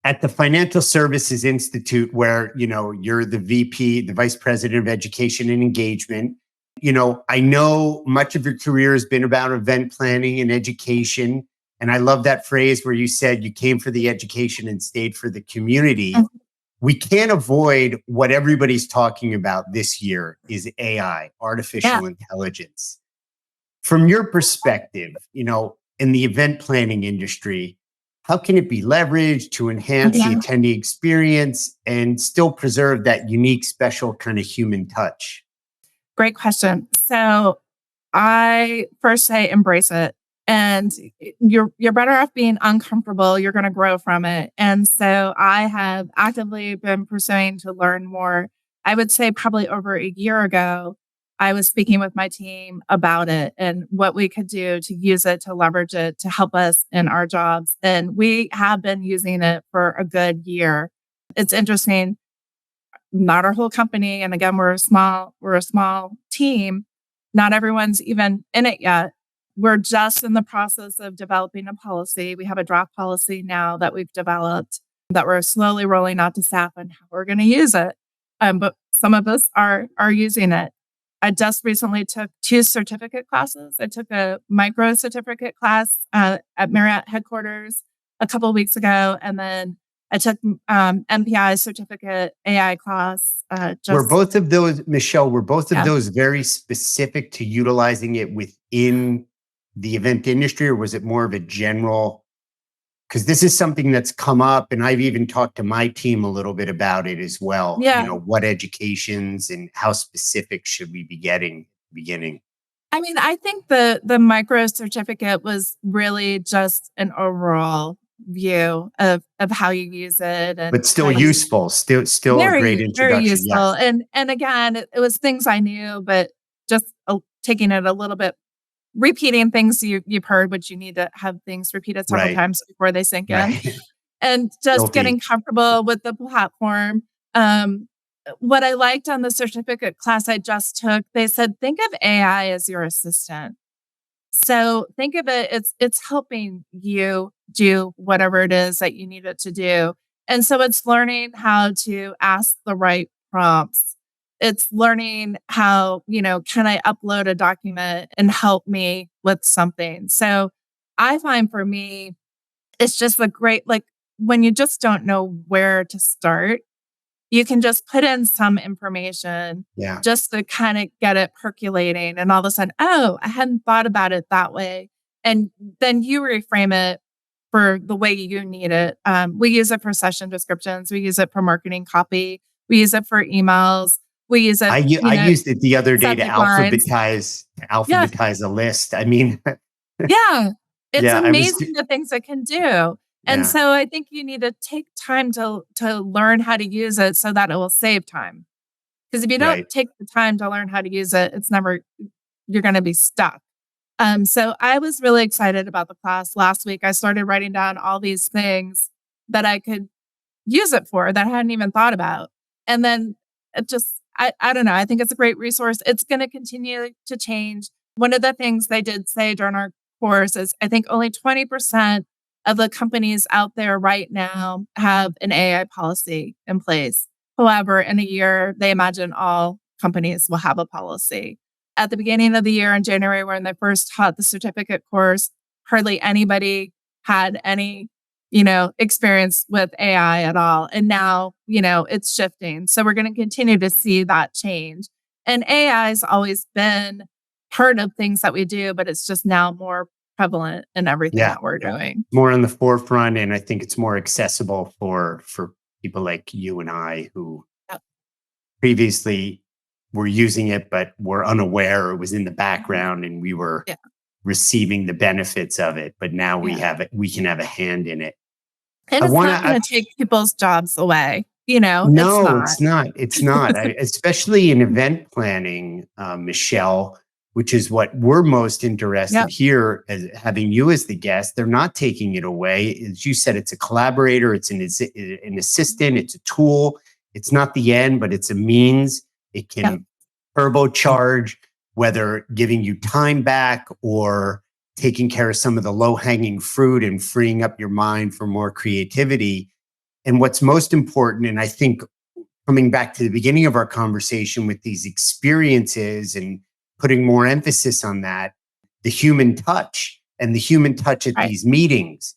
at the Financial Services Institute, where, you're the VP, the Vice President of Education and Engagement. I know much of your career has been about event planning and education. And I love that phrase where you said you came for the education and stayed for the community. We can't avoid what everybody's talking about this year is AI, artificial intelligence. From your perspective, in the event planning industry, how can it be leveraged to enhance the attendee experience and still preserve that unique, special kind of human touch? Great question. So I first say embrace it. And you're better off being uncomfortable. You're going to grow from it. And so I have actively been pursuing to learn more. I would say probably over a year ago, I was speaking with my team about it and what we could do to use it, to leverage it, to help us in our jobs. And we have been using it for a good year. It's interesting. Not our whole company. And again, we're a small team. Not everyone's even in it yet. We're just in the process of developing a policy. We have a draft policy now that we've developed that we're slowly rolling out to staff on how we're going to use it. But some of us are using it. I just recently took 2 certificate classes. I took a micro certificate class at Marriott headquarters a couple of weeks ago, and then I took MPI certificate AI class. Were both of those, Michelle, those very specific to utilizing it within the event industry, or was it more of a general? Because this is something that's come up, and I've even talked to my team a little bit about it as well. Yeah. What educations and how specific should we be getting at the beginning? I mean, I think the micro certificate was really just an overall view of how you use it, but still useful, still a great introduction. Very useful. Yes. And again, it was things I knew, but just taking it a little bit, repeating things you've heard, which you need to have things repeated several times before they sink in, and just getting comfortable with the platform. What I liked on the certificate class I just took, they said, think of AI as your assistant. So think of it, it's helping you do whatever it is that you need it to do. And so it's learning how to ask the right prompts. It's learning how, can I upload a document and help me with something? So I find for me, it's just a great, when you just don't know where to start, you can just put in some information just to kind of get it percolating. And all of a sudden, I hadn't thought about it that way. And then you reframe it for the way you need it. We use it for session descriptions. We use it for marketing copy. We use it for emails. We use it. I used it the other day to alphabetize a list. I mean, it's amazing the things it can do. And so I think you need to take time to learn how to use it so that it will save time. Because if you don't take the time to learn how to use it, you're going to be stuck. So I was really excited about the class. Last week, I started writing down all these things that I could use it for that I hadn't even thought about. And then it just, I don't know. I think it's a great resource. It's going to continue to change. One of the things they did say during our course is I think only 20% of the companies out there right now have an AI policy in place. However, in a year, they imagine all companies will have a policy. At the beginning of the year in January, when they first taught the certificate course, hardly anybody had any, experience with AI at all. And now, it's shifting. So we're going to continue to see that change. And AI has always been part of things that we do, but it's just now more prevalent in everything that we're doing. More on the forefront. And I think it's more accessible for people like you and I who previously were using it, but were unaware it was in the background and we were receiving the benefits of it. But now we have it, we can have a hand in it. And it's not going to take people's jobs away. No, it's not. It's not. Especially in event planning, Michelle, which is what we're most interested here as having you as the guest. They're not taking it away. As you said, it's a collaborator, it's an assistant, it's a tool. It's not the end, but it's a means. It can turbocharge, whether giving you time back or taking care of some of the low-hanging fruit and freeing up your mind for more creativity. And what's most important, and I think coming back to the beginning of our conversation with these experiences and putting more emphasis on that, the human touch and the human touch at Right. these meetings.